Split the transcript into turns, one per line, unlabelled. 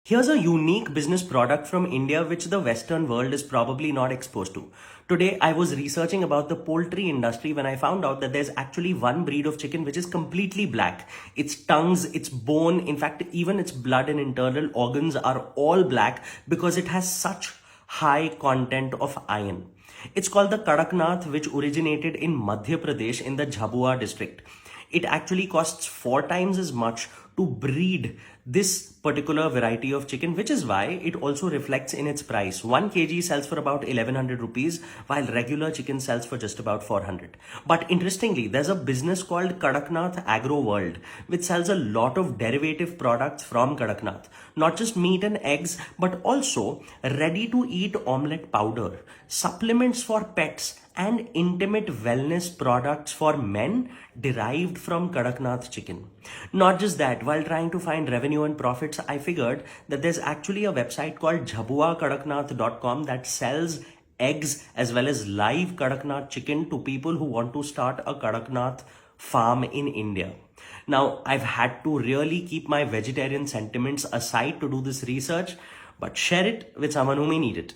Here's a unique business product from India which the Western world is probably not exposed to. Today, I was researching about the poultry industry when I found out that there's actually one breed of chicken which is completely black. Its tongues, its bone, in fact, even its blood and internal organs are all black because it has such high content of iron. It's called the Kadaknath, which originated in Madhya Pradesh in the Jhabua district. It actually costs 4 times as much to breed this particular variety of chicken, which is why it also reflects in its price. 1 kg sells for about 1100 rupees, while regular chicken sells for just about 400. But interestingly, there's a business called Kadaknath Agro World, which sells a lot of derivative products from Kadaknath. Not just meat and eggs, but also ready to eat omelette powder, supplements for pets, and intimate wellness products for men derived from Kadaknath chicken. Not just that, while trying to find revenue and profits, I figured that there's actually a website called jhabuakadaknath.com that sells eggs as well as live Kadaknath chicken to people who want to start a Kadaknath farm in India. Now, I've had to really keep my vegetarian sentiments aside to do this research, but share it with someone who may need it.